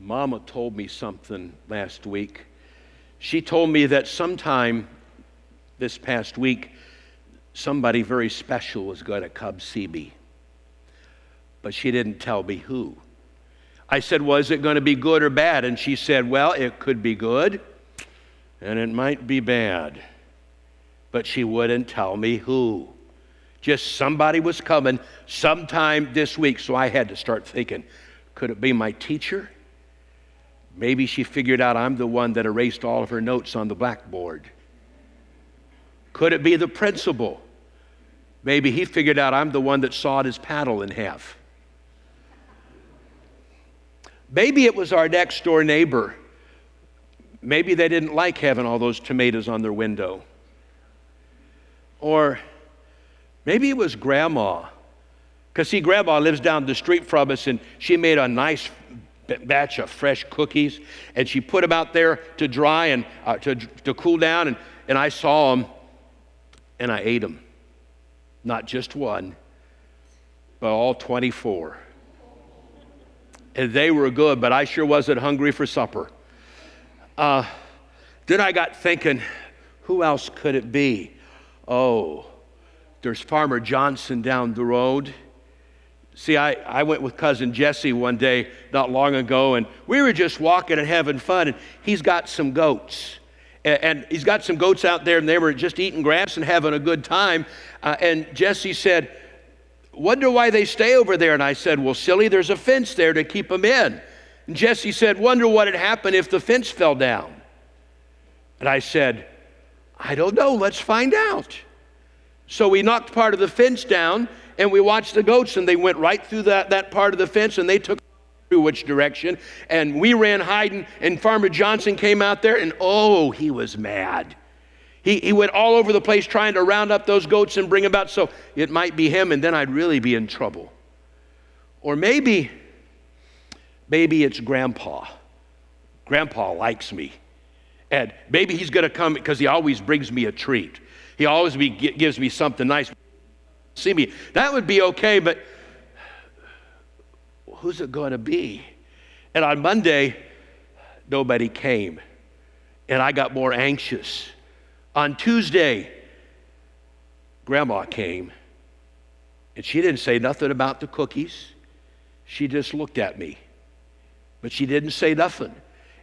Mama told me something last week. She told me that sometime this past week, somebody very special was going to come see me. But she didn't tell me who. I said, well, is it going to be good or bad? And she said, well, it could be good, and it might be bad. But she wouldn't tell me who. Just somebody was coming sometime this week. So I had to start thinking, could it be my teacher? Maybe she figured out I'm the one that erased all of her notes on the blackboard. Could it be the principal? Maybe he figured out I'm the one that sawed his paddle in half. Maybe it was our next door neighbor. Maybe they didn't like having all those tomatoes on their window. Or maybe it was Grandma. Because see, Grandma lives down the street from us, and she made a nice batch of fresh cookies, and she put them out there to dry and to cool down, and I saw them, and I ate them. Not just one, but all 24. And they were good, but I sure wasn't hungry for supper. Then I got thinking, who else could it be? Oh, there's Farmer Johnson down the road. See, I went with Cousin Jesse one day not long ago, and we were just walking and having fun, and he's got some goats. And he's got some goats out there, and they were just eating grass and having a good time. And Jesse said, wonder why they stay over there. And I said, well, silly, there's a fence there to keep them in. And Jesse said, wonder what would happen if the fence fell down. And I said, I don't know, let's find out. So we knocked part of the fence down, and we watched the goats, and they went right through that part of the fence, and they took through which direction, and we ran hiding, and Farmer Johnson came out there, and oh, he was mad. He went all over the place trying to round up those goats and bring them out, so it might be him, and then I'd really be in trouble. Or maybe it's Grandpa. Grandpa likes me, and maybe he's going to come because he always brings me a treat. He always gives me something nice. See me. That would be okay, but who's it going to be? And on Monday, nobody came, and I got more anxious. On Tuesday, Grandma came, and she didn't say nothing about the cookies. She just looked at me, but she didn't say nothing.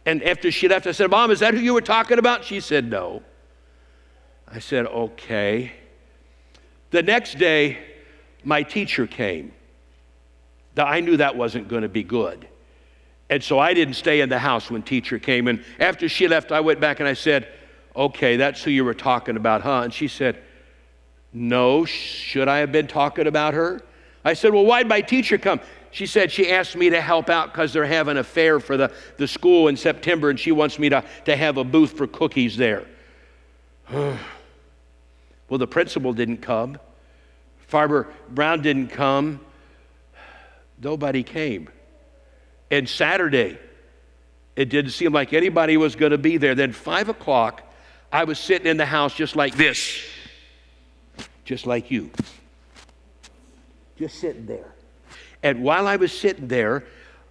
And after she left, I said, Mom, is that who you were talking about? She said, no. I said, okay. The next day, my teacher came. I knew that wasn't going to be good. And so I didn't stay in the house when teacher came. And after she left, I went back and I said, okay, that's who you were talking about, huh? And she said, no, should I have been talking about her? I said, well, why'd my teacher come? She said she asked me to help out because they're having a fair for the school in September, and she wants me to have a booth for cookies there. Well, the principal didn't come. Farmer Brown didn't come. Nobody came. And Saturday, it didn't seem like anybody was going to be there. Then 5 o'clock, I was sitting in the house just like this, just like you, just sitting there. And while I was sitting there,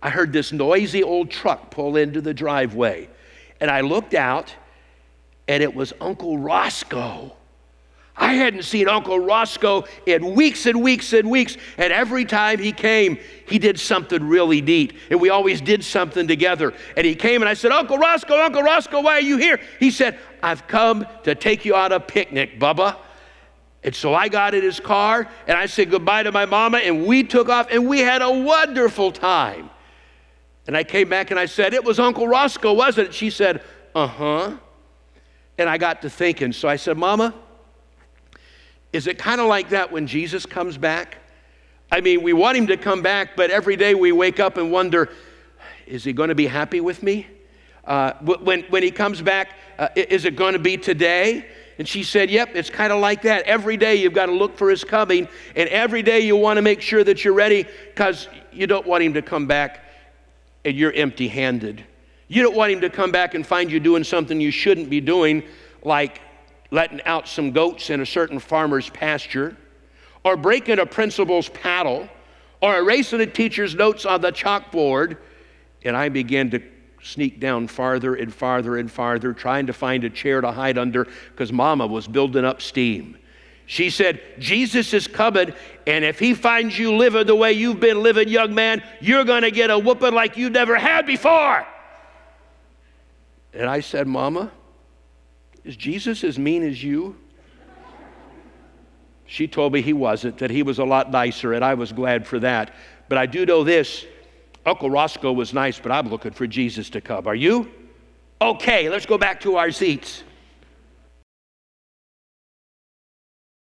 I heard this noisy old truck pull into the driveway. And I looked out, and it was Uncle Roscoe. I hadn't seen Uncle Roscoe in weeks and weeks and weeks, and every time he came, he did something really neat, and we always did something together. And he came, and I said, Uncle Roscoe, why are you here? He said, I've come to take you on a picnic, Bubba. And so I got in his car, and I said goodbye to my mama, and we took off, and we had a wonderful time. And I came back, and I said, it was Uncle Roscoe, wasn't it? She said, uh-huh. And I got to thinking, so I said, Mama, is it kind of like that when Jesus comes back? I mean, we want him to come back, but every day we wake up and wonder, is he going to be happy with me? When he comes back, is it going to be today? And she said, yep, it's kind of like that. Every day you've got to look for his coming, and every day you want to make sure that you're ready because you don't want him to come back and you're empty-handed. You don't want him to come back and find you doing something you shouldn't be doing, like letting out some goats in a certain farmer's pasture, or breaking a principal's paddle, or erasing a teacher's notes on the chalkboard. And I began to sneak down farther and farther and farther, trying to find a chair to hide under because Mama was building up steam. She said, Jesus is coming, and if he finds you living the way you've been living, young man, you're going to get a whooping like you never had before. And I said, Mama, is Jesus as mean as you? She told me he wasn't, that he was a lot nicer, and I was glad for that. But I do know this, Uncle Roscoe was nice, but I'm looking for Jesus to come. Are you? Okay, let's go back to our seats.